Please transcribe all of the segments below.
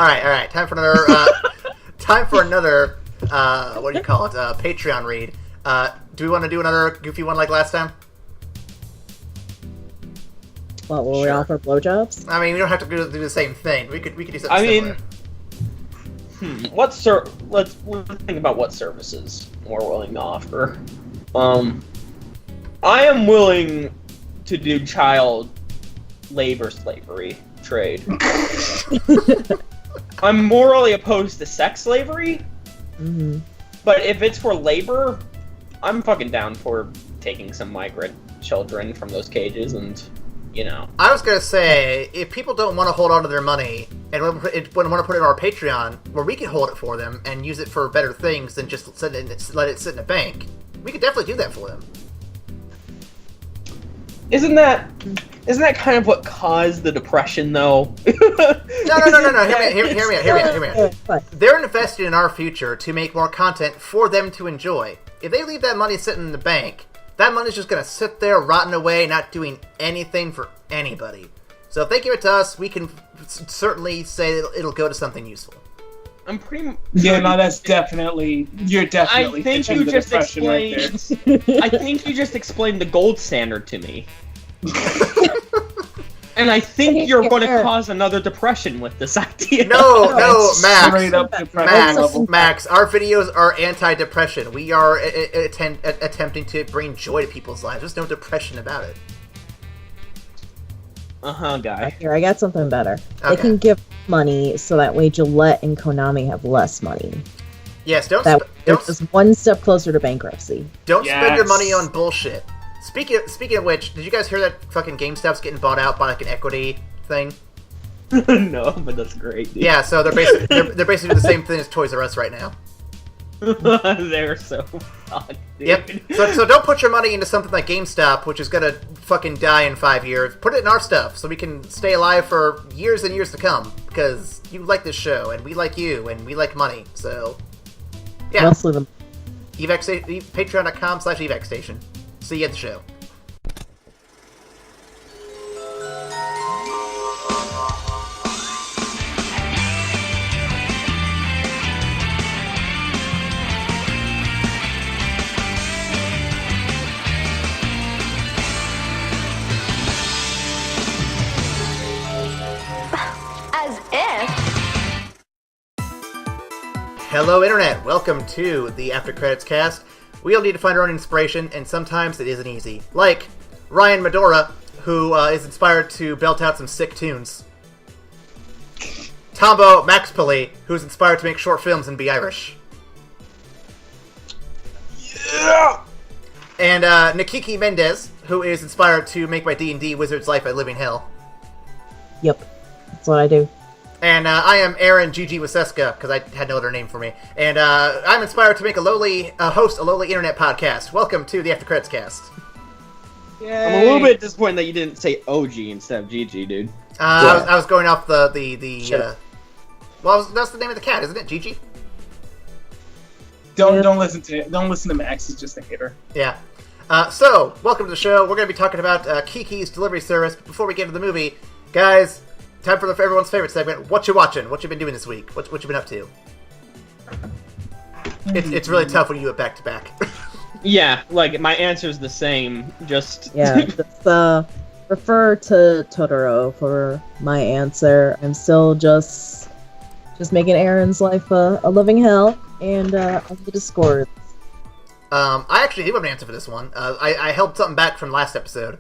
right. Time for another. What do you call it? Patreon read. Do we want to do another goofy one like last time? What, will we offer blowjobs? I mean, we don't have to do the same thing. We could do something similar. Let's think about what services we're willing to offer. I am willing to do child labor slavery trade. I'm morally opposed to sex slavery, but if it's for labor, I'm fucking down for taking some migrant children from those cages and, you know. I was gonna say, if people don't want to hold on to their money and want to put it on our Patreon, where we can hold it for them and use it for better things than just let it sit in a bank, we could definitely do that for them. Isn't that kind of what caused the Depression, though? No. Hear me out. They're investing in our future to make more content for them to enjoy. If they leave that money sitting in the bank, that money's just going to sit there rotting away, not doing anything for anybody. So if they give it to us, we can certainly say it'll go to something useful. I'm pretty. Yeah, no, that's definitely. You're definitely. I think you just explained. Right, I think you just explained the gold standard to me. And I think you're going to cause another depression with this idea. No, Max. Straight up depression level. Max, our videos are anti-depression. We are attempting to bring joy to people's lives. There's no depression about it. Guy. Here, I got something better. Okay. They can give money so that way Gillette and Konami have less money. Yes, They're just one step closer to bankruptcy. Don't spend your money on bullshit. Speaking of which, did you guys hear that fucking GameStop's getting bought out by like an equity thing? No, but that's great. Dude. Yeah, so they're basically doing the same thing as Toys R Us right now. They're so fucked, dude. Yep. So don't put your money into something like GameStop, which is gonna fucking die in 5 years. Put it in our stuff so we can stay alive for years and years to come. Because you like this show, and we like you, and we like money. So yeah. Mostly them. Patreon.com/EvacStation. See you at the show. As if. Hello, Internet. Welcome to the After Credits cast. We all need to find our own inspiration, and sometimes it isn't easy. Like Ryan Medora, who is inspired to belt out some sick tunes. Tombo Maxpilly, who's inspired to make short films and be Irish. Yeah! And Nikiki Mendez, who is inspired to make my D&D Wizard's Life a living hell. Yep. That's what I do. And I am Aaron Gigi Waseska, because I had no other name for me. And I'm inspired to make host a lowly internet podcast. Welcome to the After Credits cast. Yay. I'm a little bit disappointed that you didn't say OG instead of Gigi, dude. I was going off the that's the name of the cat, isn't it? Gigi? Don't listen to Max. He's just a hater. Yeah. So welcome to the show. We're going to be talking about Kiki's delivery service. But before we get into the movie, guys, time for everyone's favorite segment. What you watching? What you been doing this week? What you been up to? It's really tough when you do it back to back. Yeah, like my answer's the same. Just refer to Totoro for my answer. I'm still just making Aaron's life a living hell, and on the Discord. I actually do have an answer for this one. I held something back from last episode.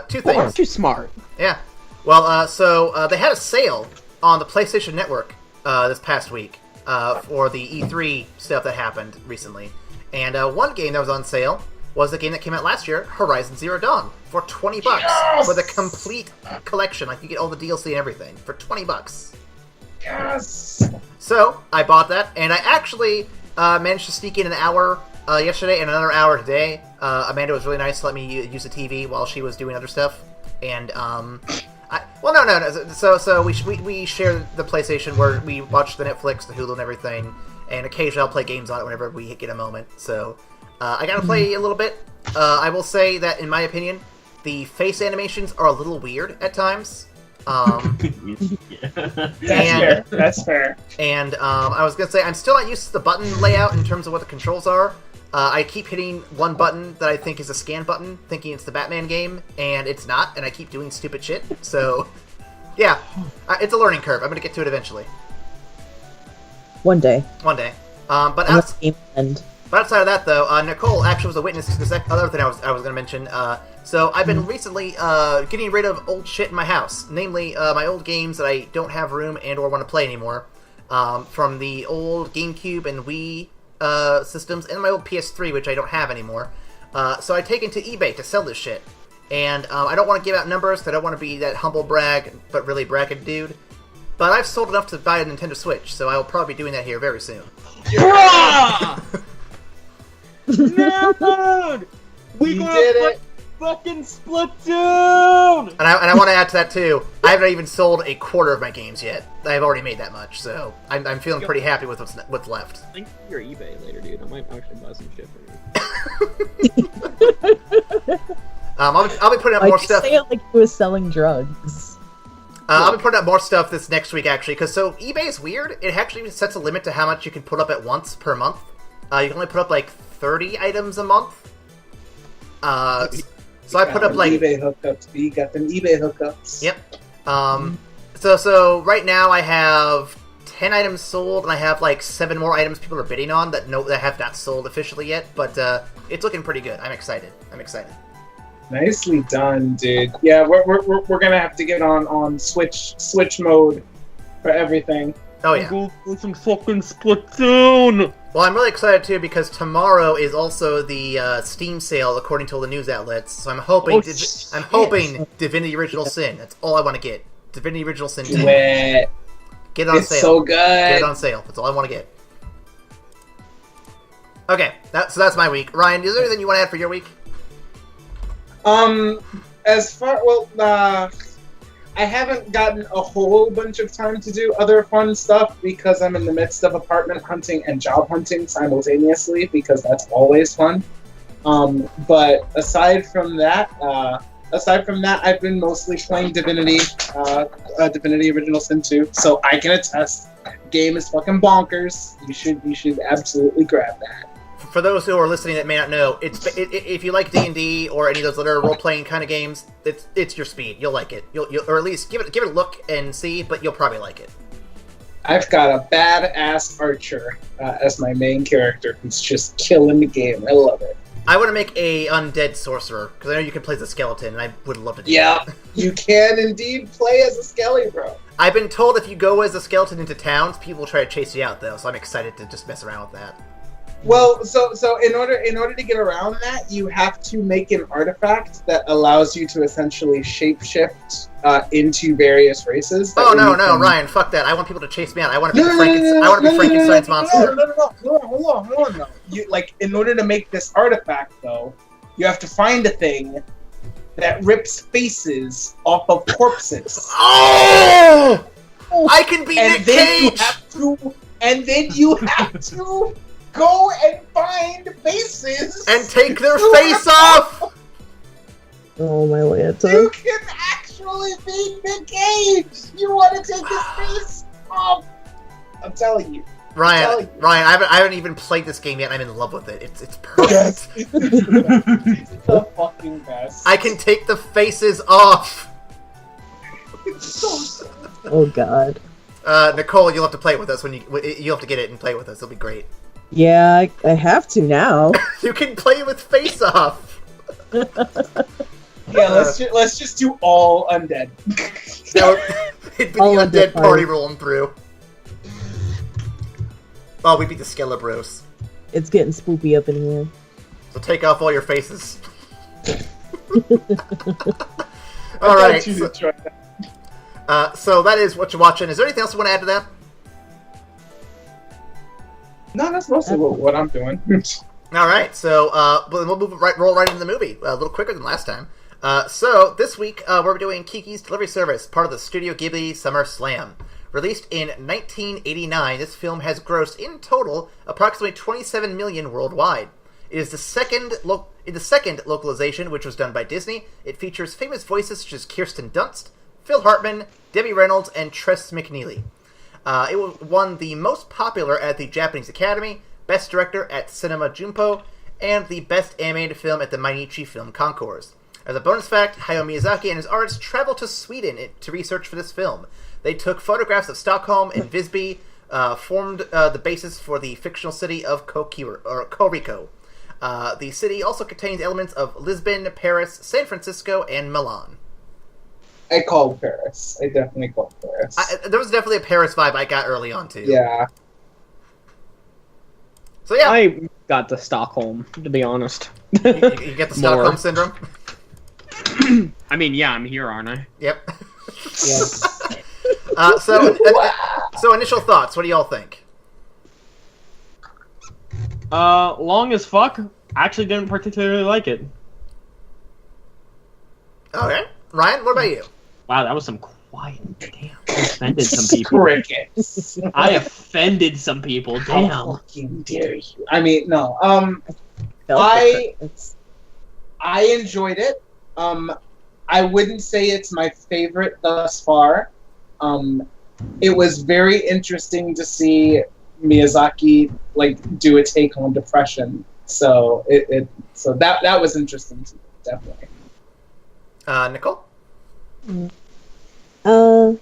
Two things. Too smart. Yeah. Well, so they had a sale on the PlayStation Network this past week for the E3 stuff that happened recently. And one game that was on sale was the game that came out last year, Horizon Zero Dawn, for $20 for the complete collection. Like, you get all the DLC and everything for $20. Yes! So, I bought that, and I actually managed to sneak in an hour yesterday and another hour today. Amanda was really nice to let me use the TV while she was doing other stuff. And, no. So we share the PlayStation where we watch the Netflix, the Hulu, and everything. And occasionally I'll play games on it whenever we get a moment. So I gotta play a little bit. I will say that, in my opinion, the face animations are a little weird at times. Fair. That's fair. And I was gonna say I'm still not used to the button layout in terms of what the controls are. I keep hitting one button that I think is a scan button, thinking it's the Batman game, and it's not, and I keep doing stupid shit. So, yeah, it's a learning curve. I'm gonna get to it eventually. One day. One day. But Unless game end. outside of that, though, Nicole actually was a witness to this other thing I was going to mention. So I've been recently getting rid of old shit in my house, namely my old games that I don't have room and or want to play anymore, from the old GameCube and Wii systems, and my old PS3, which I don't have anymore. So I take it to eBay to sell this shit. And I don't want to give out numbers, 'cause I don't want to be that humble brag, but really bragging dude. But I've sold enough to buy a Nintendo Switch, so I will probably be doing that here very soon. Nerd! We did it! Fucking Splatoon! And I want to add to that too. I haven't even sold a quarter of my games yet. I've already made that much, so I'm feeling pretty happy with what's left. Link to your eBay later, dude. I might actually buy some shit for you. I'll be putting up more stuff. Say it like he was selling drugs. I'll be putting up more stuff this next week, actually, because so eBay is weird. It actually sets a limit to how much you can put up at once per month. You can only put up like 30 items a month. So I put up like eBay hookups. You got them eBay hookups. Yep. So right now I have 10 items sold, and I have like 7 more items people are bidding on that have not sold officially yet. But it's looking pretty good. I'm excited. Nicely done, dude. Yeah, we're gonna have to get on Switch mode for everything. Oh yeah. Go play some fucking Splatoon! Well, I'm really excited too because tomorrow is also the Steam sale, according to all the news outlets. So I'm hoping, Divinity Original Sin. That's all I want to get. Divinity Original Sin 2. Get Get it on it's sale. so good. Get it on sale. That's all I want to get. Okay, so that's my week. Ryan, is there anything you want to add for your week? I haven't gotten a whole bunch of time to do other fun stuff because I'm in the midst of apartment hunting and job hunting simultaneously because that's always fun. But aside from that, I've been mostly playing Divinity Original Sin 2, so I can attest. Game is fucking bonkers. You should absolutely grab that. For those who are listening that may not know, if you like D&D or any of those other role-playing kind of games, it's your speed. You'll like it. You'll or at least give it a look and see, but you'll probably like it. I've got a badass archer as my main character who's just killing the game. I love it. I want to make a undead sorcerer, because I know you can play as a skeleton, and I would love to do Yeah, that. you can indeed play as a skelly, bro. I've been told if you go as a skeleton into towns, people will try to chase you out, though, so I'm excited to just mess around with that. Well, so in order to get around that, you have to make an artifact that allows you to essentially shapeshift into various races. Oh, no, Ryan, fuck that. I want people to chase me out. I want to be Frankenstein's monster. No. You, in order to make this artifact, though, you have to find a thing that rips faces off of corpses. Oh! I can be Nick Cage! And then you have to go and find faces and take their face off. Oh my Lanta. You can actually be Nick Cage. You want to take his face off? I'm telling you. Ryan, I haven't even played this game yet. And I'm in love with it. It's perfect. Yes. It's the fucking best. I can take the faces off. Oh god. Nicole, you'll have to play with us when you'll have to get it and play with us. It'll be great. Yeah, I have to now. You can play with face off. Yeah, let's just do all undead. It'd be All the undead undead party party. rolling through. Oh, we beat the Skelebros. It's getting spoopy up in here. So take off all your faces. I Alright, got you to try that. so that is what you're watching. Is there anything else you want to add to that? No, that's mostly what I'm doing. Alright, so we'll roll right into the movie. A little quicker than last time. So this week we're doing Kiki's Delivery Service, part of the Studio Ghibli Summer Slam. Released in 1989, this film has grossed in total approximately 27 million worldwide. It is the second localization, which was done by Disney. It features famous voices such as Kirsten Dunst, Phil Hartman, Debbie Reynolds, and Tress McNeely. It won the most popular at the Japanese Academy, Best Director at Cinema Junpo, and the Best Animated Film at the Mainichi Film Concours. As a bonus fact, Hayao Miyazaki and his artists traveled to Sweden to research for this film. They took photographs of Stockholm and Visby, formed the basis for the fictional city of Koriko. The city also contains elements of Lisbon, Paris, San Francisco, and Milan. I called Paris. I definitely called Paris. There was definitely a Paris vibe I got early on, too. Yeah. So yeah. I got the Stockholm, to be honest. You get the Stockholm Syndrome? I mean, yeah, I'm here, aren't I? Yep. Yes. So initial thoughts, what do y'all think? Long as fuck. Actually didn't particularly like it. Okay. Ryan, what about you? Wow, that was some quiet. Damn, I offended some people. Crickets. I offended some people. How Damn. fucking dare you? I mean, no. Felt I- it's I enjoyed it. I wouldn't say it's my favorite thus far. It was very interesting to see Miyazaki do a take on depression. So that was interesting to me, definitely. Nicole? No,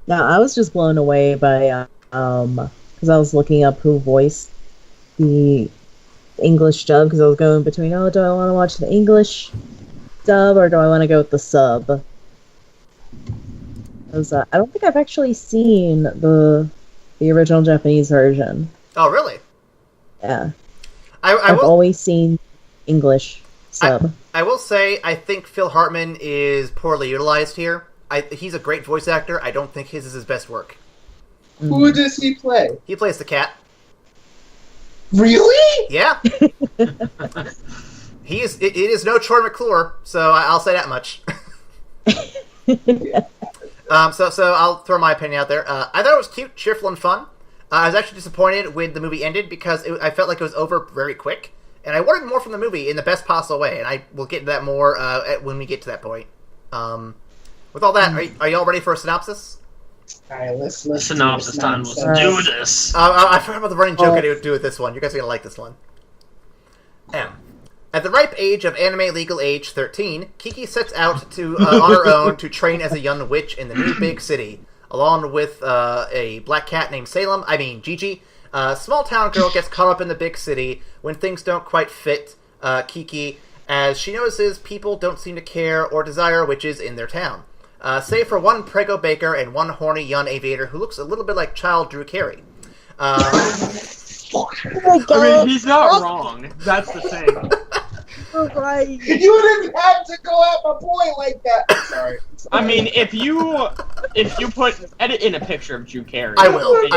I was just blown away by because I was looking up who voiced the English dub because I was going between, do I want to watch the English dub or do I want to go with the sub? Because I don't think I've actually seen the original Japanese version. Oh, really? Yeah, I've always seen English sub. I will say, I think Phil Hartman is poorly utilized here. He's a great voice actor. I don't think his is his best work. Who does he play? He plays the cat. Really? Yeah. It is no Troy McClure, so I'll say that much. So I'll throw my opinion out there. I thought it was cute, cheerful, and fun. I was actually disappointed when the movie ended because I felt like it was over very quick, and I wanted more from the movie in the best possible way, and I will get to that more when we get to that point. With all that, are y'all ready for a synopsis? Alright, let's Synopsis time. Let's Alright. do this. I forgot about the running joke I would do with this one. You guys are going to like this one. At the ripe age of anime legal age 13, Kiki sets out to on her own to train as a young witch in the new big city. Along with a black cat named Gigi, a small town girl gets caught up in the big city when things don't quite fit Kiki, as she notices people don't seem to care or desire witches in their town. Save for one prego baker and one horny young aviator who looks a little bit like child Drew Carey. Oh my God. I mean, he's not wrong. That's the thing. Right. You didn't have to go at my point like that. Sorry. I mean, if you edit in a picture of Drew Carey. I will.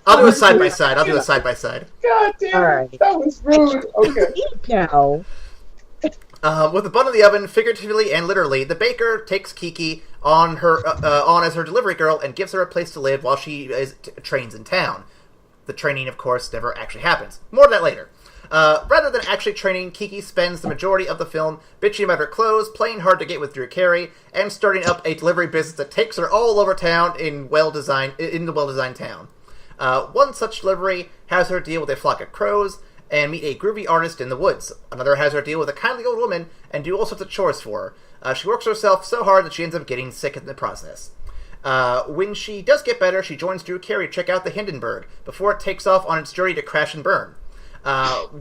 I'll do a side by side. God damn it. Alright. That was rude. Okay. Now. With the bun in the oven, figuratively and literally, the baker takes Kiki on as her delivery girl and gives her a place to live while she trains in town. The training, of course, never actually happens. More of that later. Rather than actually training, Kiki spends the majority of the film bitching about her clothes, playing hard to get with Drew Carey, and starting up a delivery business that takes her all over town in the well-designed town. One such delivery has her deal with a flock of crows and meet a groovy artist in the woods. Another has her deal with a kindly old woman and do all sorts of chores for her. She works herself so hard that she ends up getting sick in the process. When she does get better, she joins Drew Carey to check out the Hindenburg before it takes off on its journey to crash and burn.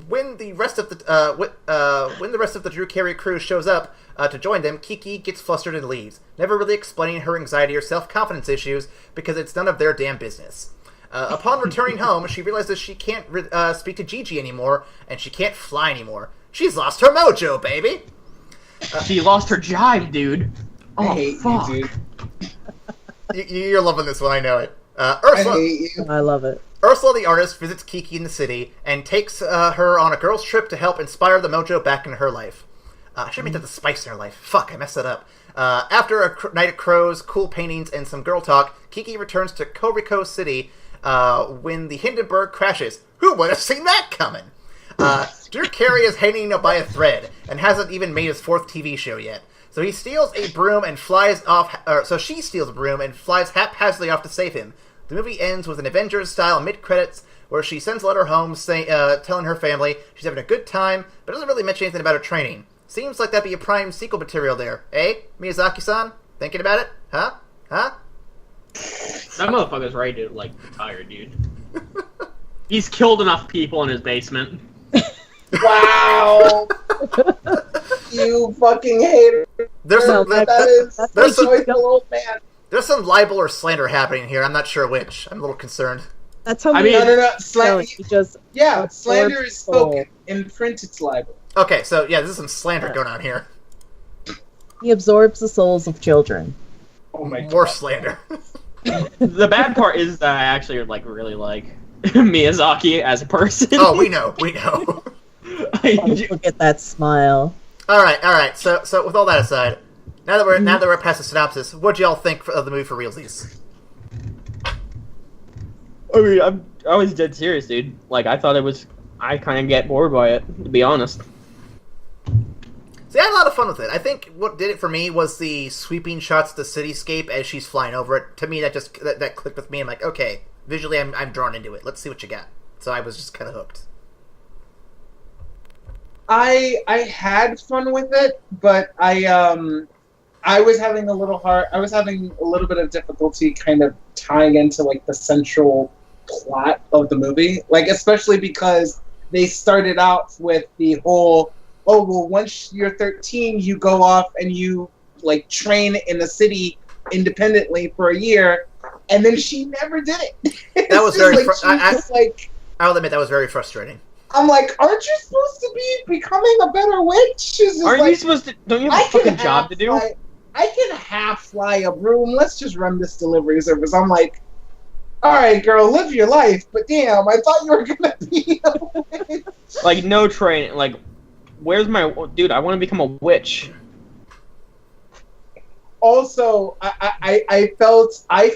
When the rest of the Drew Carey crew shows up to join them, Kiki gets flustered and leaves, never really explaining her anxiety or self-confidence issues because it's none of their damn business. Upon returning home, she realizes she can't speak to Gigi anymore, and she can't fly anymore. She's lost her mojo, baby! She lost her jive, dude. Oh, I hate fuck. you, dude. You're loving this one, I know it. I Ursula, hate you. I love it. Ursula the artist visits Kiki in the city and takes her on a girl's trip to help inspire the mojo back in her life. I should make that the spice in her life. Fuck, I messed that up. After a night of crows, cool paintings, and some girl talk, Kiki returns to Koriko City when the Hindenburg crashes. Who would have seen that coming? Drew Carey is hanging by a thread and hasn't even made his 4th TV show yet. So he steals a broom and flies off. So she steals a broom and flies haphazardly off to save him. The movie ends with an Avengers-style mid-credits where she sends a letter home telling her family she's having a good time, but doesn't really mention anything about her training. Seems like that'd be a prime sequel material there, eh, Miyazaki-san? Thinking about it? Huh? Huh? That motherfucker's ready to, like, retire, dude. He's killed enough people in his basement. Wow! You fucking hater. There's some, There's old man. There's some libel or slander happening here. I'm not sure which. I'm a little concerned. That's how I mean, No. absorb Slander is spoken. soul. In print, it's libel. Okay, so yeah, there's some slander going on here. He absorbs the souls of children. Oh my god. More slander. The bad part is that I actually really like Miyazaki as a person. Oh, we know. Look at that smile. All right. So with all that aside, now that we're past the synopsis, what do y'all think of the movie for realsies? I mean, I was dead serious, dude. Like, I kind of get bored by it, to be honest. See, I had a lot of fun with it. I think what did it for me was the sweeping shots of the cityscape as she's flying over it. To me, that clicked with me. I'm like, okay, visually, I'm drawn into it. Let's see what you got. So I was just kind of hooked. I had fun with it, but I was having a little bit of difficulty kind of tying into like the central plot of the movie, like especially because they started out with the whole, oh well, once you're 13, you go off and you like train in the city independently for a year, and then she never did it. That was very. I'll admit that was very frustrating. I'm like, aren't you supposed to be becoming a better witch? Aren't you supposed to? Don't you have a fucking job to do? I can half fly a broom. Let's just run this delivery service. I'm like, all right, girl, live your life. But damn, I thought you were gonna be a witch. Like, no training. Like, where's my dude? I want to become a witch. Also, I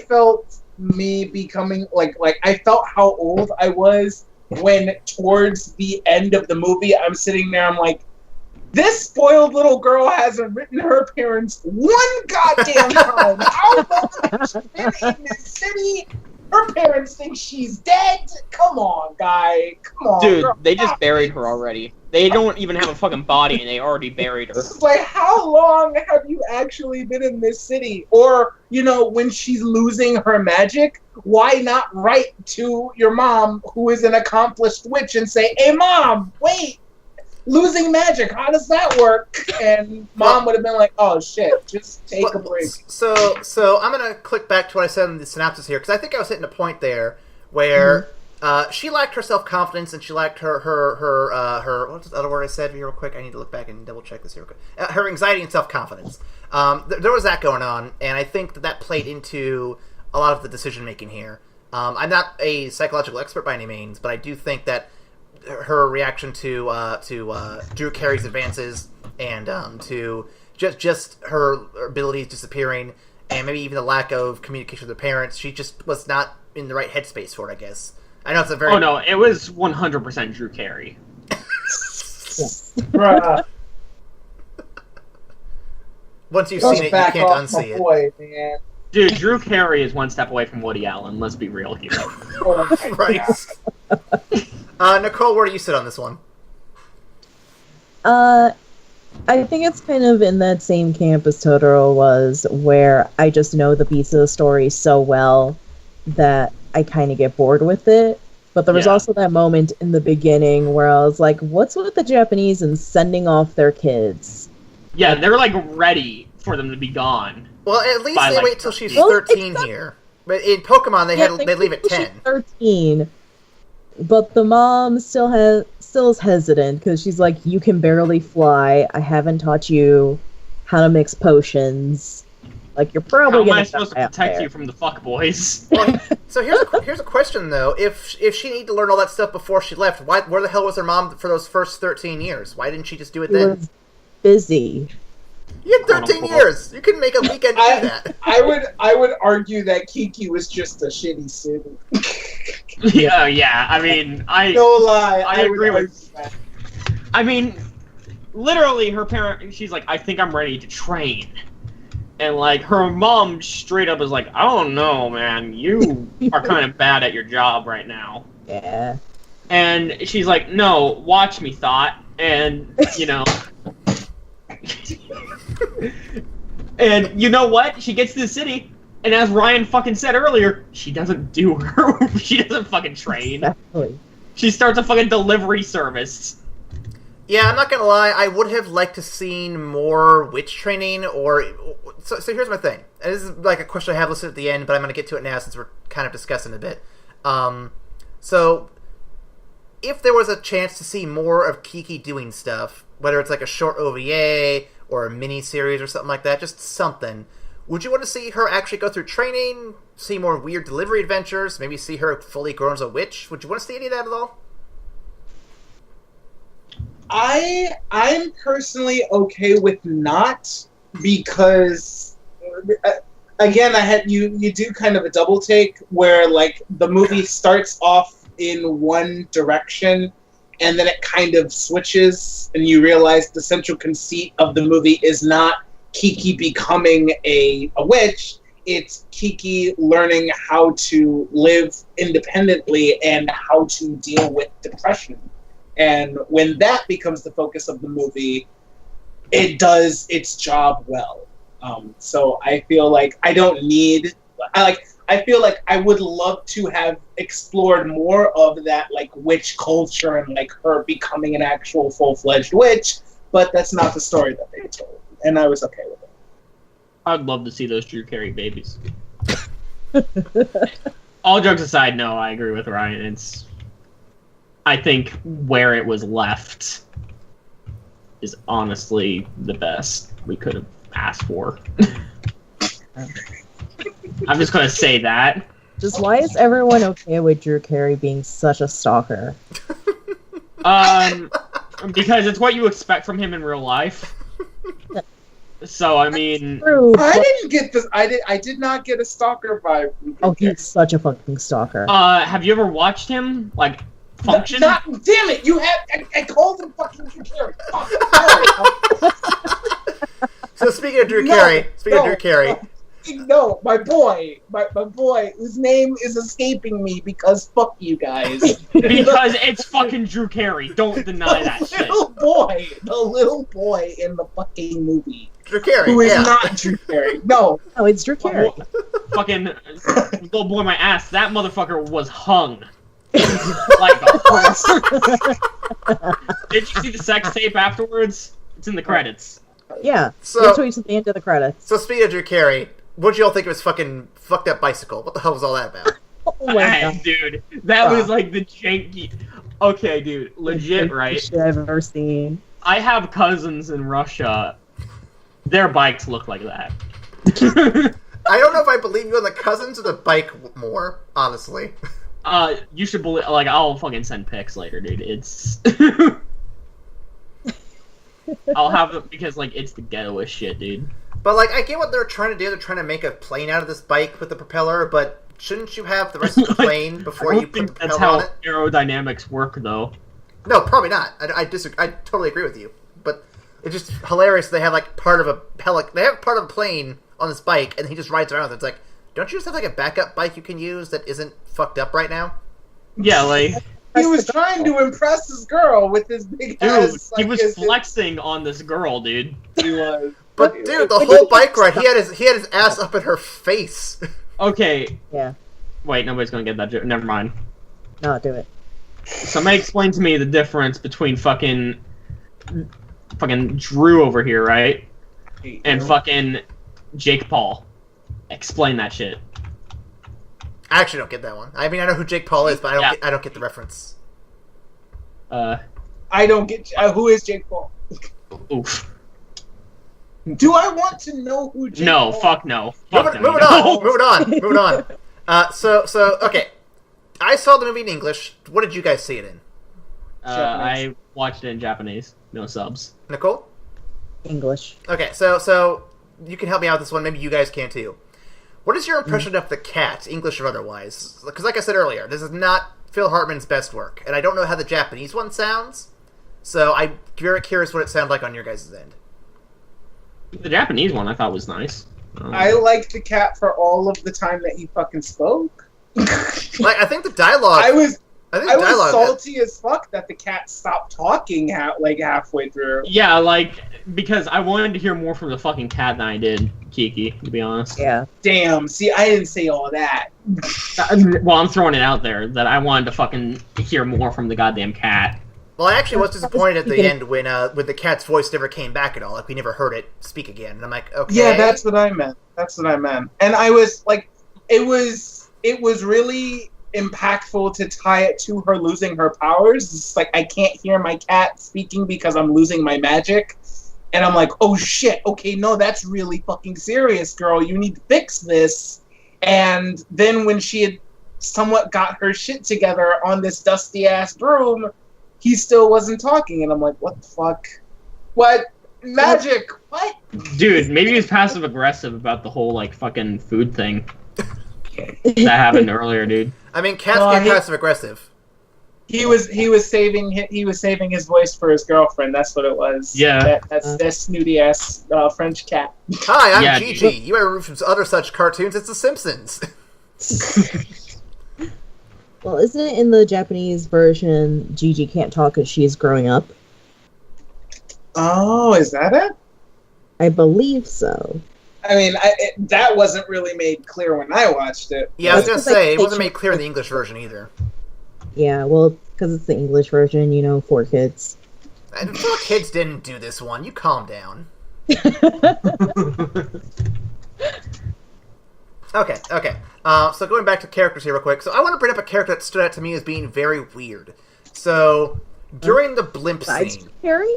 felt me becoming like I felt how old I was when towards the end of the movie I'm sitting there. I'm like, this spoiled little girl hasn't written her parents one goddamn time. How long has she been in this city? Her parents think she's dead. Come on, guy. Come on, dude. Girl. They just buried her already. They don't even have a fucking body, and they already buried her. It's like, how long have you actually been in this city? Or, you know, when she's losing her magic, why not write to your mom, who is an accomplished witch, and say, hey, Mom, wait, losing magic, how does that work? And Mom would have been like, oh, shit, just take a break. So I'm going to click back to what I said in the synopsis here, because I think I was hitting a point there where she lacked her self-confidence, and she lacked her what's the other word I said here real quick? I need to look back and double-check this here real quick. Her anxiety and self-confidence. There was that going on, and I think that played into a lot of the decision-making here. I'm not a psychological expert by any means, but I do think that her reaction to Drew Carey's advances and to just her abilities disappearing, and maybe even the lack of communication with her parents, she just was not in the right headspace for it, I guess. I know it's a very... Oh no, it was 100% Drew Carey. Bruh. Once you've seen it, you can't unsee it. Boy, man. Dude, Drew Carey is one step away from Woody Allen. Let's be real here. Right. Nicole, where do you sit on this one? I think it's kind of in that same camp as Totoro was, where I just know the beats of the story so well that I kind of get bored with it. But there was also that moment in the beginning where I was like, what's with the Japanese and sending off their kids? Yeah, they're like ready for them to be gone. Well, at least they wait till she's Well, 13 here. But in Pokemon, they leave at 10. She's 13, but the mom still is hesitant because she's like, you can barely fly. I haven't taught you how to mix potions. Like, you're probably How gonna am I supposed to die out protect there. you from the fuckboys? Well, so here's a question though: if she needed to learn all that stuff before she left, where the hell was her mom for those first 13 years? Why didn't she just do it She then? was busy. You had 13 years. You couldn't make a weekend to do that. I would argue that Kiki was just a shitty student. yeah. I mean, No lie. I agree with I mean, literally, she's like, I think I'm ready to train. And, like, her mom straight up is like, I don't know, man. You are kind of bad at your job right now. Yeah. And she's like, no, watch me, Thought. And, you know... and you know what? She gets to the city, and as Ryan fucking said earlier, she doesn't she doesn't fucking train. Exactly. She starts a fucking delivery service. Yeah, I'm not gonna lie. I would have liked to seen more witch training, or so here's my thing. And this is like a question I have listed at the end, but I'm gonna get to it now since we're kind of discussing a bit. So if there was a chance to see more of Kiki doing stuff, whether it's like a short OVA or a mini series or something like that, just something, would you want to see her actually go through training, see more weird delivery adventures, maybe see her fully grown as a witch? Would you want to see any of that at all? I'm personally okay with not, because again, you do kind of a double take where like the movie starts off in one direction and then it kind of switches and you realize the central conceit of the movie is not Kiki becoming a witch, it's Kiki learning how to live independently and how to deal with depression. And when that becomes the focus of the movie, it does its job well. So I feel like I feel like I would love to have explored more of that, like, witch culture and like her becoming an actual full-fledged witch, but that's not the story that they told, and I was okay with it. I'd love to see those Drew Carey babies. All jokes aside, no, I agree with Ryan. I think where it was left is honestly the best we could have asked for. I'm just gonna say that. Just why is everyone okay with Drew Carey being such a stalker? Because it's what you expect from him in real life. So I mean, True, I but- didn't get this. I did not get a stalker vibe from Drew Oh, Carey. he's such a fucking stalker. have you ever watched him like function? Damn it! You have. I called him fucking Drew Carey. Fuck. So speaking of Drew No, Carey, No, my boy, whose name is escaping me because fuck you guys. Because it's fucking Drew Carey. Don't deny that shit. The little boy in the fucking movie, Drew Carey, who is yeah. not Drew Carey. No, Oh, it's Drew Carey. Fucking little boy, my ass. That motherfucker was hung. Like a horse. Did you see the sex tape afterwards? It's in the credits. Yeah. So- That's what to the end of the credits. So speaking of Drew Carey, what did y'all think of his fucking fucked up bicycle? What the hell was all that about? Oh my god. Dude, that was like the janky. Okay, dude, legit, right? Shit I've ever seen. I have cousins in Russia. Their bikes look like that. I don't know if I believe you on the cousins or the bike more, honestly. You should believe. Like, I'll fucking send pics later, dude. It's. I'll have it because like it's the ghettoest shit, dude. But like, I get what they're trying to do. They're trying to make a plane out of this bike with the propeller, but shouldn't you have the rest of the plane before I you don't put the think that's propeller how on it? aerodynamics work, though. No, probably not. I disagree. I totally agree with you. But it's just hilarious. They have like part of a They have part of a plane on this bike, and he just rides around with it. It's like, don't you just have like a backup bike you can use that isn't fucked up right now? Yeah, like, he was trying to impress his girl with his big dude, ass. he like, was his- flexing on this girl, dude. He was. But dude, the whole bike ride, he had his ass up in her face. Okay, Yeah. wait, nobody's gonna get that joke. Never mind. No, do it. Somebody explain to me the difference between fucking Drew over here, right? And fucking Jake Paul. Explain that shit. I actually don't get that one. I mean, I know who Jake Paul is, but I don't get the reference. I don't get who is Jake Paul. Oof. Do I want to know who Jake No, Paul? fuck no. Fuck no. Moving on. Moving on. So okay. I saw the movie in English. What did you guys see it in? I watched it in Japanese. No subs. Nicole? English. Okay, so you can help me out with this one. Maybe you guys can too. What is your impression of the cat, English or otherwise? Because like I said earlier, this is not Phil Hartman's best work, and I don't know how the Japanese one sounds. So I'm very curious what it sounded like on your guys' end. The Japanese one I thought was nice. I liked the cat for all of the time that he fucking spoke. Like, I think the dialogue. I was dialogue. salty as fuck that the cat stopped talking halfway through. Yeah, like, because I wanted to hear more from the fucking cat than I did Kiki, to be honest. Yeah. Damn, see, I didn't say all that. Well, I'm throwing it out there that I wanted to fucking hear more from the goddamn cat. Well, I actually was disappointed at the end when the cat's voice never came back at all. Like, we never heard it speak again. And I'm like, okay. Yeah, that's what I meant. And I was like, it was really impactful to tie it to her losing her powers. It's like, I can't hear my cat speaking because I'm losing my magic. And I'm like, oh shit, okay, no, that's really fucking serious, girl. You need to fix this. And then when she had somewhat got her shit together on this dusty-ass broom, he still wasn't talking. And I'm like, what the fuck? What? Magic? What? Dude, maybe he was passive-aggressive about the whole, like, fucking food thing that happened earlier, dude. I mean, cats get passive-aggressive. He was saving his voice for his girlfriend. That's what it was. Yeah. That's that snooty ass French cat. Hi, I'm Yeah, Gigi. You ever from other such cartoons? It's The Simpsons. Well, isn't it in the Japanese version Gigi can't talk as she's growing up? Oh, is that it? I believe so. I mean, that wasn't really made clear when I watched it. Yeah, I was That's gonna say, it like- wasn't made clear in the English version either. Yeah, well, because it's the English version, you know, for kids. And poor kids didn't do this one. You calm down. Okay. So going back to characters here real quick. So I want to bring up a character that stood out to me as being very weird. So during the blimp scene... Harry?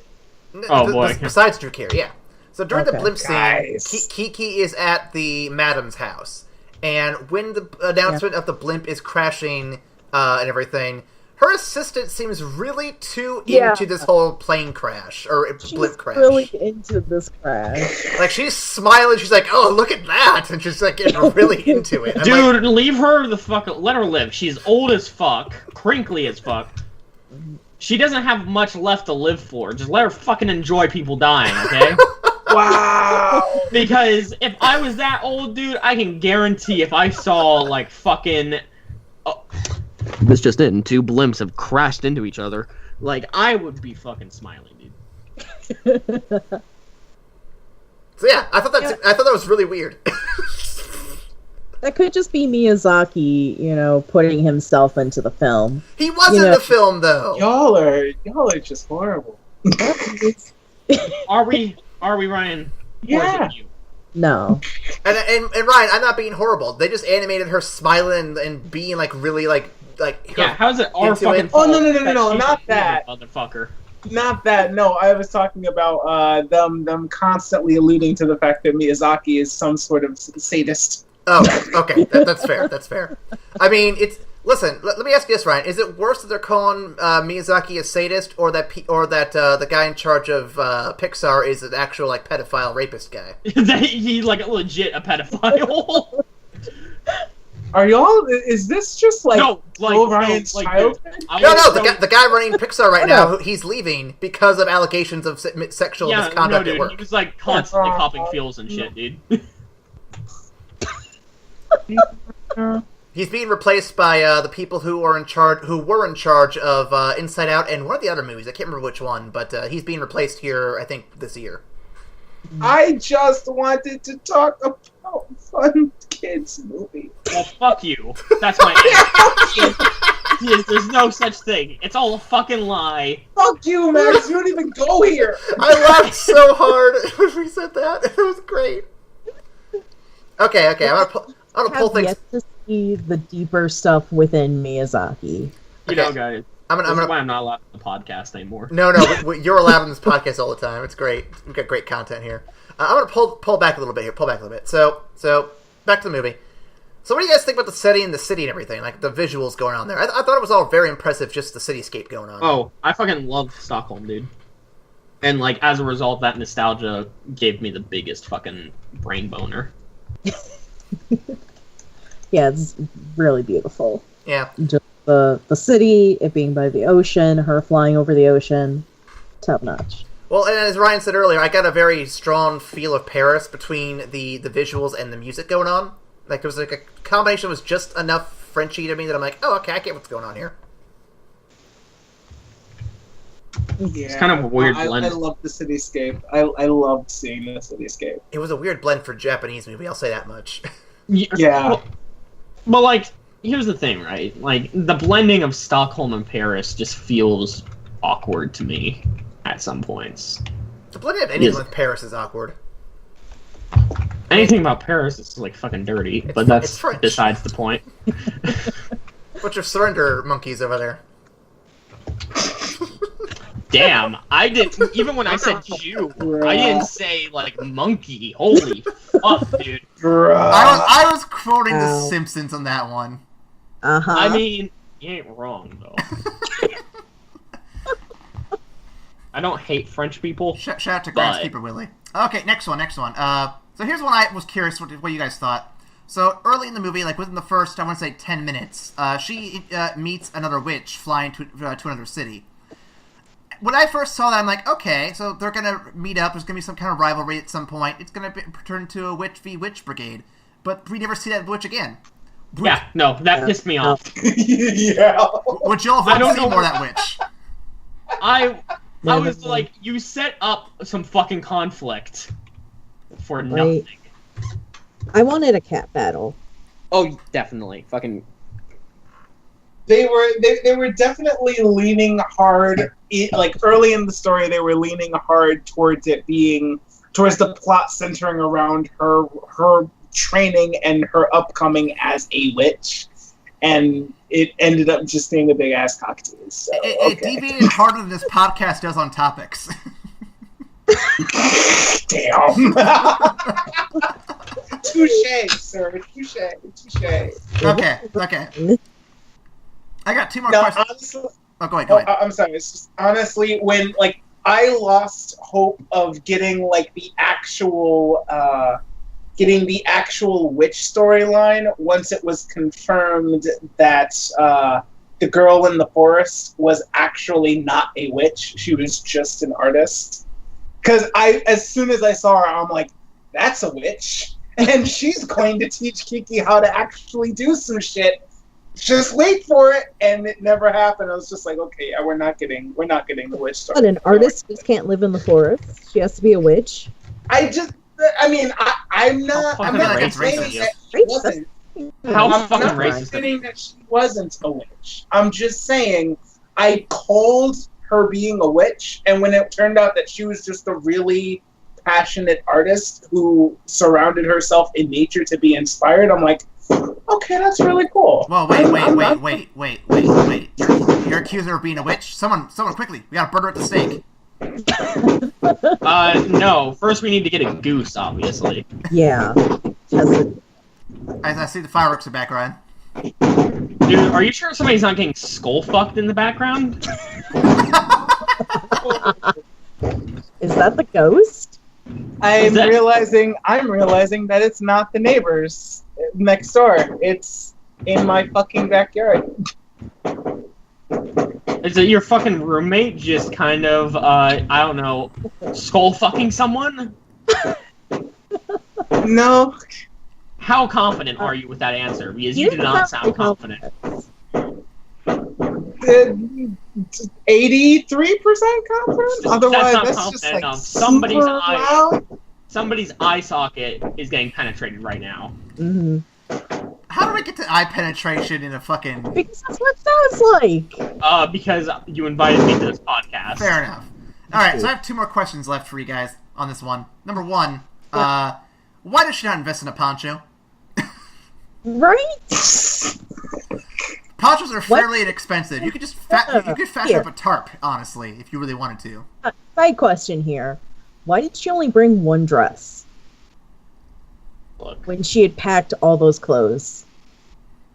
Oh, boy. Besides Drew Carey, yeah. So during the Okay. blimp scene, Guys. Kiki is at the madam's house. And when the announcement of the blimp is crashing and everything, her assistant seems really too into this whole plane crash, or blimp crash. Really into this crash. Like, she's smiling, she's like, oh, look at that! And she's like getting really into it. I'm Dude, leave her the fuck... Let her live. She's old as fuck. Crinkly as fuck. She doesn't have much left to live for. Just let her fucking enjoy people dying, okay? Wow. Because if I was that old, dude, I can guarantee if I saw, like, fucking... this just in. Two blimps have crashed into each other. Like, I would be fucking smiling, dude. So yeah, I thought that was really weird. That could just be Miyazaki, you know, putting himself into the film. He was in the film, though. Y'all are just horrible. Are we, Ryan? Yeah. Or is it you? No. And Ryan, I'm not being horrible. They just animated her smiling and being like really like her Yeah, how's it our into fucking it. fault Oh, no, that she's not a that. motherfucker. Not that. No, I was talking about them constantly alluding to the fact that Miyazaki is some sort of sadist. Oh, okay, that's fair. That's fair. I mean, listen. Let me ask you this, Ryan: is it worse that they're calling Miyazaki a sadist, or that the guy in charge of Pixar is an actual like pedophile rapist guy? He's like legit a pedophile. Are y'all? Is this just like Ryan's childhood? No, the guy running Pixar right now, he's leaving because of allegations of sexual misconduct dude, at work. he was like constantly copping feels and shit, dude. He's being replaced by the people who were in charge of Inside Out and one of the other movies. I can't remember which one, but he's being replaced here, I think, this year. I just wanted to talk about fun kids movie. Well, fuck you. That's my answer. There's no such thing. It's all a fucking lie. Fuck you, Max. You don't even go here. I laughed so hard when we said that. It was great. Okay. I'm gonna pull things. Yet to see the deeper stuff within Miyazaki. You know, guys. That's why I'm not allowed on the podcast anymore. No, you're allowed on this podcast all the time. It's great. We've got great content here. I'm gonna pull back a little bit here. So back to the movie. So what do you guys think about the setting and the city and everything? Like the visuals going on there. I thought it was all very impressive. Just the cityscape going on. Oh, I fucking love Stockholm, dude. And like as a result, that nostalgia gave me the biggest fucking brain boner. Yeah, it's really beautiful. Yeah. Just the city, it being by the ocean, her flying over the ocean. top notch. Well, and as Ryan said earlier, I got a very strong feel of Paris between the visuals and the music going on. Like, there was like a combination was just enough Frenchy to me that I'm like, oh, okay, I get what's going on here. Yeah, It's kind of a weird blend. I love the cityscape. I loved seeing the cityscape. It was a weird blend for a Japanese movie, I'll say that much. Yeah. But, like, here's the thing, right? Like, the blending of Stockholm and Paris just feels awkward to me at some points. The blending of anything with Paris is awkward. Anything about Paris is, like, fucking dirty, but that's besides the point. Bunch of surrender monkeys over there. Damn, I didn't, even when I said Jew, I didn't say, like, monkey. Holy fuck, dude. I was quoting The Ow. Simpsons on that one. Uh-huh. I mean, you ain't wrong, though. I don't hate French people. Shout out to Groundskeeper Willie. Okay, next one. So here's one I was curious what you guys thought. So early in the movie, like within the first, I want to say 10 minutes, she meets another witch flying to another city. When I first saw that, I'm like, okay, so they're gonna meet up. There's gonna be some kind of rivalry at some point. It's gonna turn into a witch v witch brigade, but we never see that witch again. Yeah, no, that pissed me off. Yeah. Would y'all I don't see know. more of that witch? I was like, you set up some fucking conflict for nothing. I wanted a cat battle. Oh, definitely. Fucking. They were definitely leaning hard. Like early in the story, they were leaning hard towards the plot centering around her training and her upcoming as a witch, and it ended up just being a big ass cocktail. So, It deviated harder than this podcast does on topics. Damn. Touche, sir. Touche. Okay. I got two more No, questions. honestly, Go ahead. I'm sorry. It's just honestly when like I lost hope of getting like the actual witch storyline once it was confirmed that the girl in the forest was actually not a witch. She was just an artist. Because as soon as I saw her, I'm like, that's a witch, and she's going to teach Kiki how to actually do some shit. Just wait for it, and it never happened. I was just like, okay, yeah, we're not getting the witch story. But an artist just can't live in the forest. She has to be a witch. I'm not saying that she wasn't. How I'm fucking not racist. saying that she wasn't a witch. I'm just saying I called her being a witch, and when it turned out that she was just a really passionate artist who surrounded herself in nature to be inspired, I'm like, okay, that's really cool. Well, wait. You're accusing her of being a witch? Someone quickly. We gotta burn her at the stake. No. First, we need to get a goose, obviously. Yeah. I see the fireworks in the background. Dude, are you sure somebody's not getting skull fucked in the background? Is that the ghost? I'm realizing that it's not the neighbors next door. It's in my fucking backyard. Is it your fucking roommate just kind of, I don't know, skull fucking someone? No. How confident are you with that answer? Because you do not sound confident. 83% confident? Otherwise, not that's confident just like enough. super loud. Somebody's eye socket is getting penetrated right now. Mm-hmm. How do I get to eye penetration in a fucking... Because that's what it sounds like. Because you invited me to this podcast. Fair enough. Alright, so I have two more questions left for you guys on this one. Number one, why does she not invest in a poncho? Right? Ponchos are fairly inexpensive. You could just fashion Here. up a tarp, honestly, if you really wanted to. Side question here. Why did she only bring one dress Look. when she had packed all those clothes?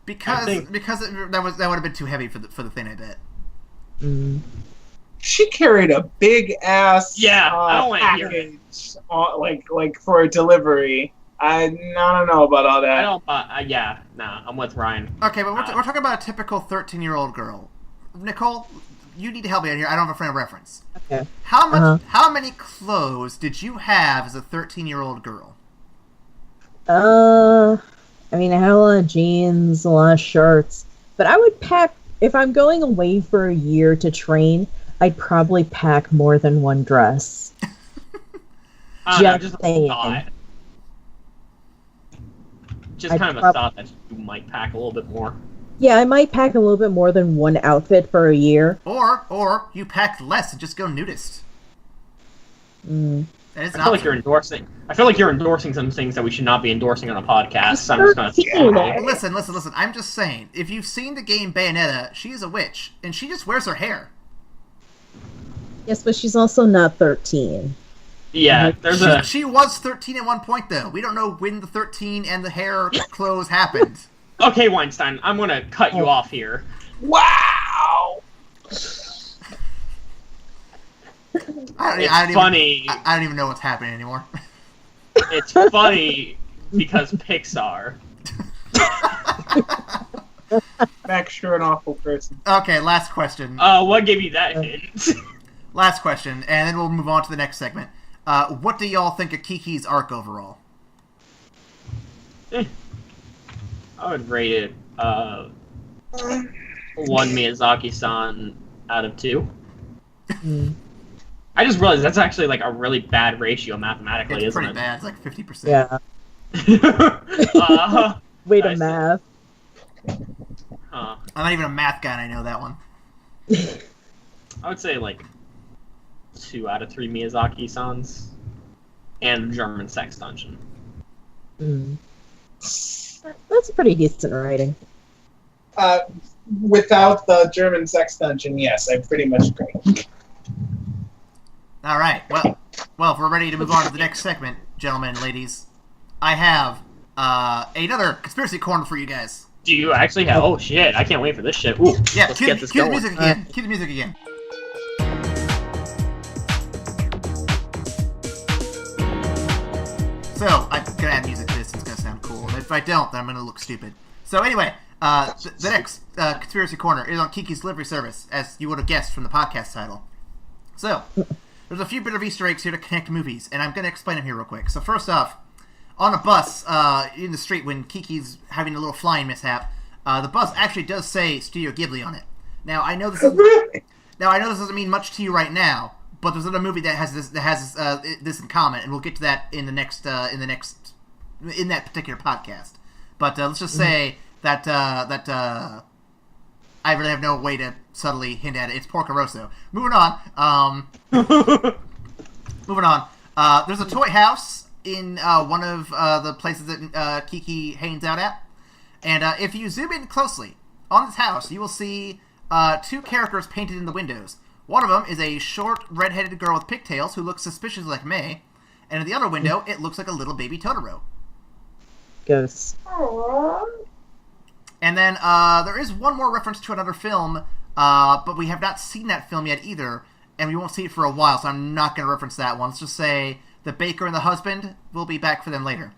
Because that would have been too heavy for the thing, I bet. Mm. She carried a big ass I don't want to hear it. package, like for a delivery. I don't know about all that. I don't. I'm with Ryan. Okay, but we're talking about a typical 13-year-old girl. Nicole, you need to help me out here. I don't have a frame of reference. Okay. How many clothes did you have as a 13-year-old girl? I mean, I had a lot of jeans, a lot of shirts, but I would pack, if I'm going away for a year to train, I'd probably pack more than one dress. Just a thought. Just kind of a thought that you might pack a little bit more. Yeah, I might pack a little bit more than one outfit for a year. Or you pack less and just go nudist. That is I feel like you're endorsing. I feel like you're endorsing some things that we should not be endorsing on a podcast. I'm just gonna listen. I'm just saying. If you've seen the game Bayonetta, she is a witch, and she just wears her hair. Yes, but she's also not 13. Yeah, She was 13 at one point, though. We don't know when the 13 and the hair clothes happened. Okay, Weinstein, I'm gonna cut you off here. Wow! I don't even know what's happening anymore. It's funny because Pixar. Max, you're an awful person. Okay, last question. What gave you that hint? Last question, and then we'll move on to the next segment. What do y'all think of Kiki's arc overall? I would rate it 1 Miyazaki-san out of 2. I just realized that's actually like a really bad ratio mathematically, it's isn't pretty it? bad. It's like 50%. Yeah. Way to math. I'm not even a math guy, and I know that one. I would say like 2 out of 3 Miyazaki-sans and German Sex Dungeon. That's a pretty decent rating. Without the German Sex Dungeon, yes, I pretty much agree. All right. Well, if we're ready to move on to the next segment, gentlemen and ladies, I have another conspiracy corner for you guys. Do you actually have? Oh shit! I can't wait for this shit. Ooh, yeah, let's cue get this going. The music again. Cue the music again. So I'm gonna add music to this. It's gonna sound cool. If I don't, then I'm gonna look stupid. So anyway, the next conspiracy corner is on Kiki's delivery service, as you would have guessed from the podcast title. So there's a few bit of Easter eggs here to connect movies, and I'm gonna explain them here real quick. So first off, on a bus in the street when Kiki's having a little flying mishap, the bus actually does say Studio Ghibli on it. Now I know this doesn't mean much to you right now, but there's another movie that has this in common, and we'll get to that in that particular podcast. But let's just say that I really have no way to subtly hint at it. It's Porco Rosso. Moving on. There's a toy house in one of the places that Kiki hangs out at, and if you zoom in closely on this house, you will see 2 characters painted in the windows. One of them is a short, red-headed girl with pigtails who looks suspiciously like May, and in the other window, it looks like a little baby Totoro. Ghosts. And then there is one more reference to another film, but we have not seen that film yet either, and we won't see it for a while, so I'm not going to reference that one. Let's just say the baker and the husband will be back for them later.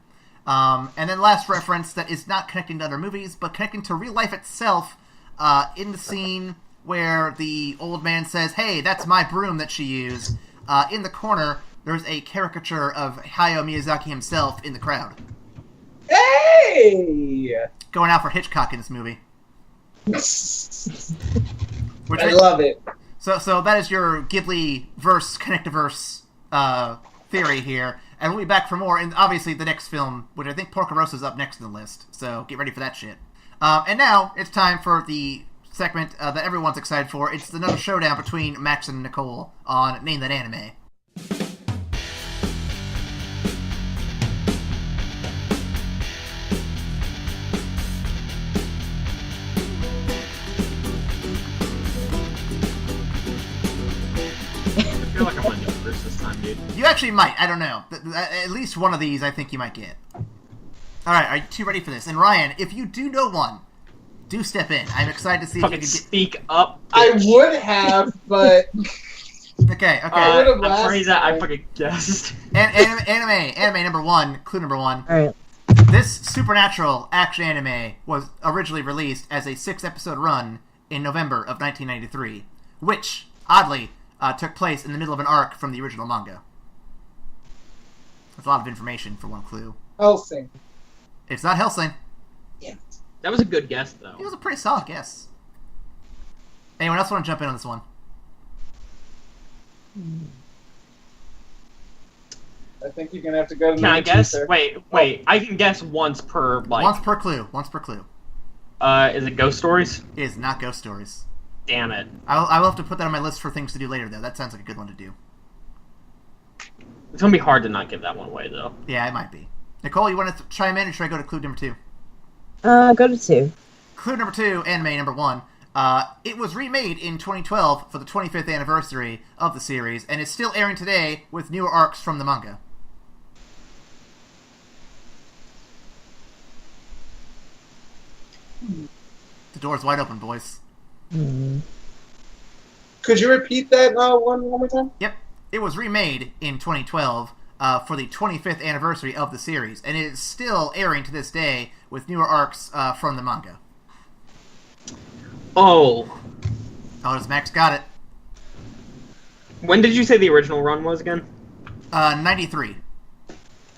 And then last reference that is not connecting to other movies, but connecting to real life itself, in the scene where the old man says, "Hey, that's my broom that she used." In the corner, there's a caricature of Hayao Miyazaki himself in the crowd. Hey! Going out for Hitchcock in this movie. I love it. So that is your Ghibli verse, Connectiverse theory here. And we'll be back for more, and obviously the next film, which I think Porco Rosso is up next in the list, so get ready for that shit. And now, it's time for the segment that everyone's excited for. It's another showdown between Max and Nicole on Name That Anime. I feel like I'm on first this time, dude. You actually might. I don't know. At least one of these I think you might get. Alright, are you two ready for this? And Ryan, if you do know one, do step in. I'm excited to see if you can get... Speak up, bitch. I would have, but... Okay. I'm sorry that I fucking guessed. Anime number 1, clue number 1. Alright. This supernatural action anime was originally released as a 6-episode run in November of 1993. which, oddly, took place in the middle of an arc from the original manga. That's a lot of information for one clue. Helsing. It's not Hellsing. Yeah. That was a good guess, though. It was a pretty solid guess. Anyone else want to jump in on this one? I think you're gonna have to go to. Can I guess? Sir. Wait. I can guess once per Once per clue. Once per clue. Is it Ghost Stories? It is not Ghost Stories. Damn it. I will have to put that on my list for things to do later, though. That sounds like a good one to do. It's gonna be hard to not give that one away, though. Yeah, it might be. Nicole, you want to chime in, or should I go to clue number 2? Go to 2. Clue number 2, anime number 1. It was remade in 2012 for the 25th anniversary of the series, and is still airing today with newer arcs from the manga. The door's wide open, boys. Could you repeat that one more time? Yep. It was remade in 2012 for the 25th anniversary of the series, and it is still airing to this day with newer arcs from the manga. Oh. Does Max got it? When did you say the original run was again? 93.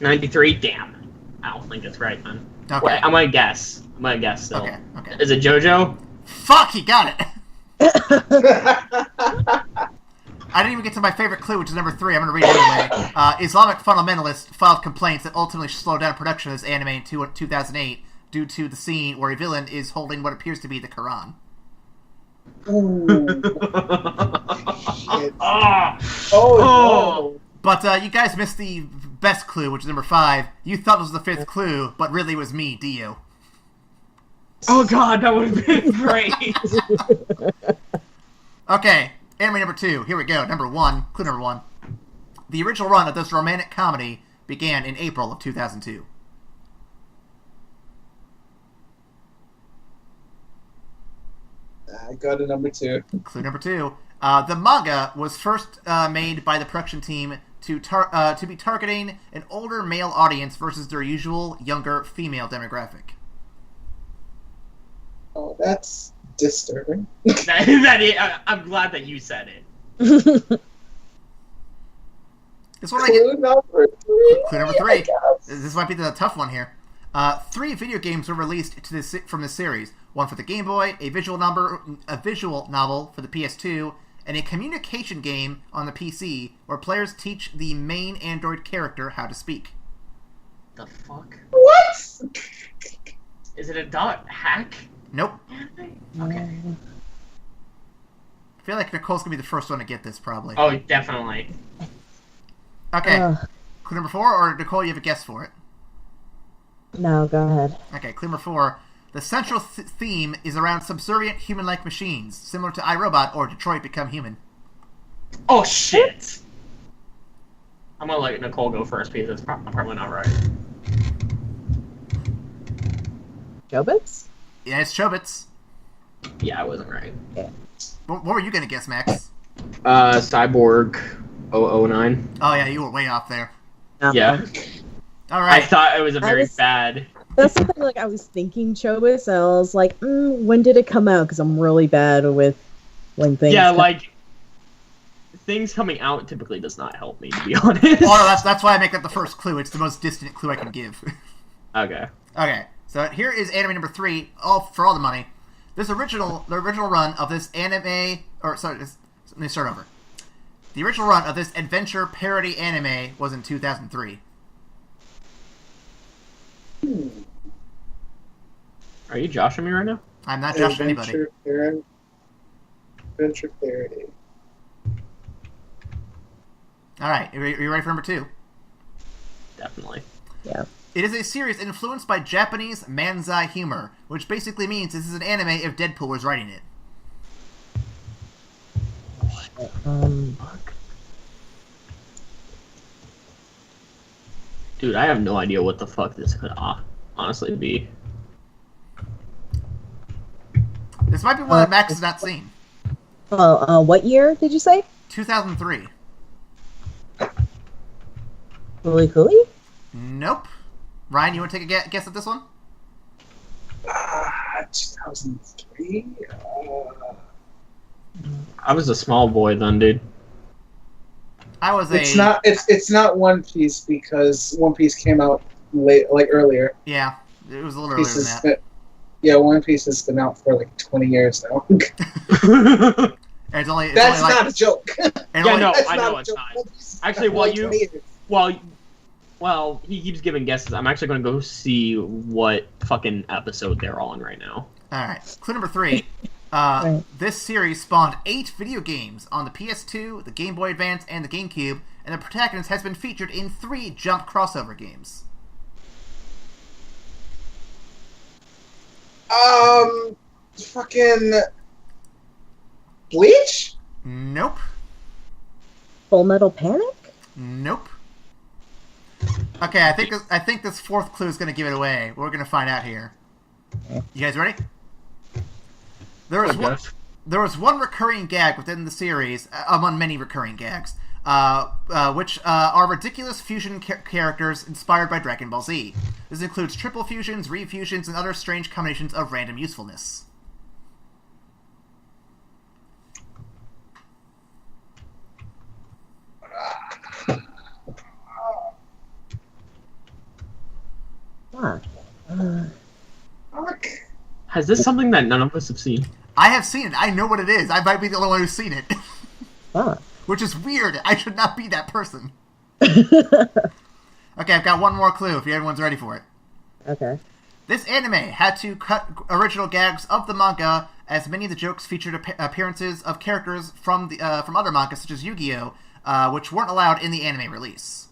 93? Damn. I don't think it's right, then. Okay. Wait, I'm gonna guess. Still. Okay. Is it JoJo? Fuck, he got it! I didn't even get to my favorite clue, which is number 3. I'm going to read it anyway. Islamic fundamentalists filed complaints that ultimately slowed down production of this anime in 2008 due to the scene where a villain is holding what appears to be the Quran. Shit. Ah! No. But you guys missed the best clue, which is number 5. You thought it was the 5th clue, but really it was me, Dio. Oh god, that would have been great! Okay, anime number 2. Here we go. Number 1. Clue number 1. The original run of this romantic comedy began in April of 2002. I go to number 2. Clue number 2. The manga was first made by the production team to be targeting an older male audience versus their usual younger female demographic. Oh, that's disturbing. I'm glad that you said it. This one I get. Clue number 3. Clue number 3. This might be the tough one here. 3 video games were released from this series. One for the Game Boy, a visual novel for the PS2, and a communication game on the PC where players teach the main android character how to speak. The fuck? What? Is it a dot hack? Nope. Okay. I feel like Nicole's gonna be the first one to get this, probably. Oh, definitely. Okay. Clue number 4, or Nicole, you have a guess for it? No, go ahead. Okay, clue number 4. The central theme is around subservient human-like machines, similar to iRobot or Detroit Become Human. Oh, shit! I'm gonna let Nicole go first because it's probably not right. Chobits? Yeah, it's Chobits. Yeah, I wasn't right. What were you gonna guess, Max? Cyborg 009. Oh yeah, you were way off there. Yeah. All right. I thought it was a very bad... That's something like I was thinking Chobits, and I was like, when did it come out? Because I'm really bad with when things. Yeah, like things coming out typically does not help me, to be honest. Well, that's why I make that the first clue. It's the most distant clue I can give. Okay. Okay, so here is anime number 3. All for all the money. The original run of this anime, let me start over. The original run of this adventure parody anime was in 2003. Are you joshing me right now? I'm not joshing anybody. Adventure parody. All right, are you ready for number 2? Definitely. Yeah. It is a series influenced by Japanese manzai humor, which basically means this is an anime if Deadpool was writing it. Dude, I have no idea what the fuck this could honestly be. This might be one that Max has not seen. What year did you say? 2003. Cooley Cooley? Nope. Ryan, you want to take a guess at this one? 2003? I was a small boy then, dude. I was It's not One Piece because One Piece came out late, like earlier. Yeah, it was a little earlier than that. Yeah, One Piece has been out for like 20 years now. And it's That's only not a joke. I know That's it's not. not. Actually, while he keeps giving guesses, I'm actually going to go see what fucking episode they're on right now. Alright, clue number 3. Right. This series spawned 8 video games on the PS2, the Game Boy Advance, and the GameCube, and the protagonist has been featured in 3 Jump crossover games. Fucking Bleach? Nope. Full Metal Panic? Nope. Okay, I think this 4th clue is going to give it away. We're going to find out here. You guys ready? There was one recurring gag within the series, among many recurring gags, which are ridiculous fusion characters inspired by Dragon Ball Z. This includes triple fusions, refusions, and other strange combinations of random usefulness. Fuck. Fuck. Has this something that none of us have seen? I have seen it. I know what it is. I might be the only one who's seen it. Fuck. Which is weird. I should not be that person. Okay, I've got one more clue if everyone's ready for it. Okay. This anime had to cut original gags of the manga, as many of the jokes featured appearances of characters from other mangas, such as Yu-Gi-Oh!, which weren't allowed in the anime release.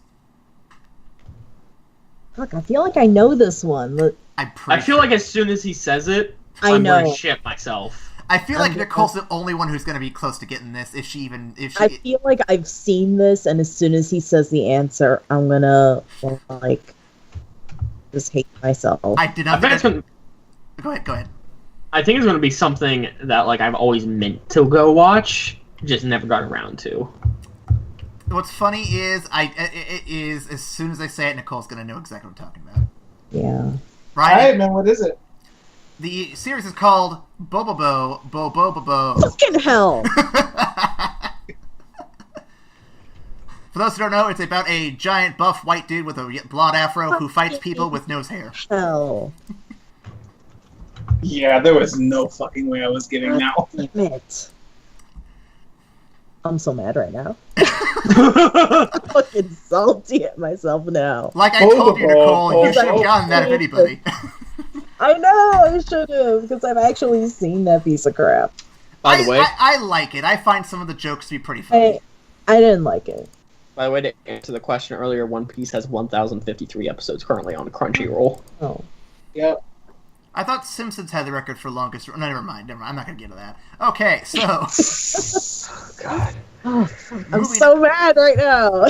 Fuck, I feel like I know this one. Look, I feel like as soon as he says it, I'm going know. to shit myself. I feel like Nicole's the only one who's going to be close to getting this, if she. I feel like I've seen this, and as soon as he says the answer, I'm gonna, like, just hate myself. I did not. Go ahead. I think it's going to be something that, like, I've always meant to go watch, just never got around to. What's funny is, as soon as I say it, Nicole's going to know exactly what I'm talking about. Yeah. Right? Alright, man, what is it? The series is called Bobobo Bo. Fucking hell! For those who don't know, it's about a giant buff white dude with a blonde afro who fights people with nose hair. Hell. Yeah, there was no fucking way I was getting now. Damn it. I'm so mad right now. I'm fucking salty at myself now. Like I told you, Nicole, you should have gotten that if anybody. I know, I should have, because I've actually seen that piece of crap. By the way, I like it. I find some of the jokes to be pretty funny. I didn't like it. By the way, to answer the question earlier, One Piece has 1,053 episodes currently on Crunchyroll. Oh. Yep. I thought Simpsons had the record for longest. No, never mind. I'm not going to get into that. Okay, so. Oh, God. Oh, I'm so mad right now.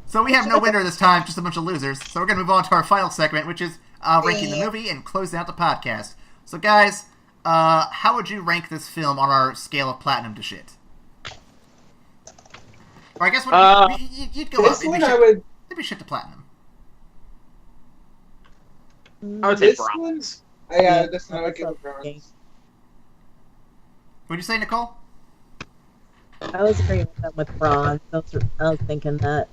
So we have no winner this time, just a bunch of losers. So we're going to move on to our final segment, which is ranking the movie and closing out the podcast. So, guys, how would you rank this film on our scale of platinum to shit? Or I guess you'd go up. It'd be shit to platinum. I would say This bronze. Yeah, this one I would give it bronze. What'd you say, Nicole? I was agreeing with them with bronze. I was thinking that.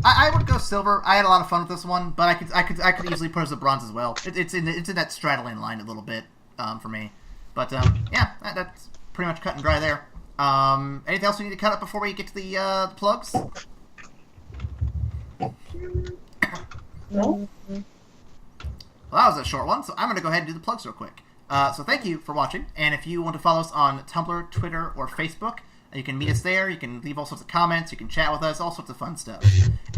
I would go silver. I had a lot of fun with this one, but I could easily put it as a bronze as well. It's in that straddling line a little bit for me. But yeah, that's pretty much cut and dry there. Anything else we need to cut up before we get to the plugs? No? Well, that was a short one, so I'm going to go ahead and do the plugs real quick. So thank you for watching, and if you want to follow us on Tumblr, Twitter, or Facebook, you can meet us there. You can leave all sorts of comments. You can chat with us, all sorts of fun stuff.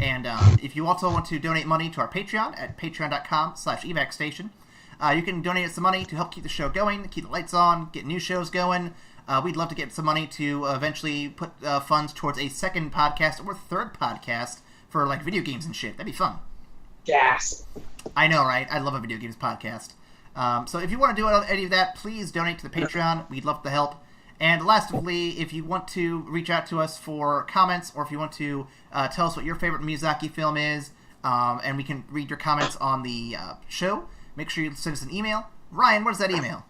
And if you also want to donate money to our Patreon at patreon.com/evacstation, you can donate us some money to help keep the show going, keep the lights on, get new shows going. We'd love to get some money to eventually put funds towards a second podcast or third podcast for like video games and shit. That'd be fun. Gasp. I know, right? I love a video games podcast. So if you want to do any of that, please donate to the Patreon. We'd love the help. And lastly, if you want to reach out to us for comments, or if you want to tell us what your favorite Miyazaki film is, and we can read your comments on the show, make sure you send us an email. Ryan, what is that email?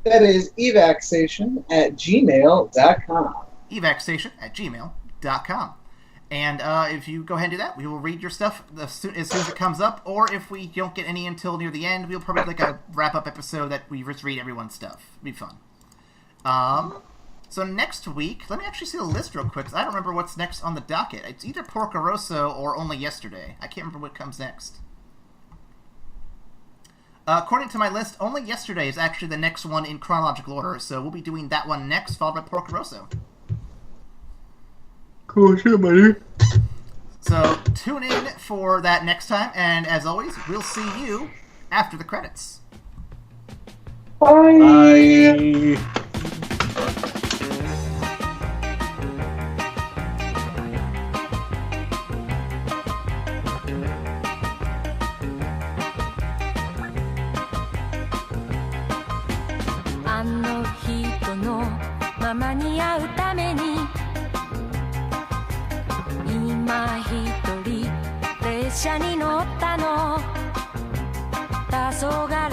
That is evacstation@gmail.com. evacstation@gmail.com. And if you go ahead and do that, we will read your stuff as soon as it comes up. Or if we don't get any until near the end, we'll probably like a wrap-up episode that we just read everyone's stuff. It'll be fun. So next week, let me actually see the list real quick, because I don't remember what's next on the docket. It's either Porco Rosso or Only Yesterday. I can't remember what comes next. According to my list, Only Yesterday is actually the next one in chronological order, so we'll be doing that one next, followed by Porco Rosso. Cool shit, buddy. So tune in for that next time, and as always, we'll see you after the credits. Bye. あの人のままに会うために今一人列車に乗ったの黄昏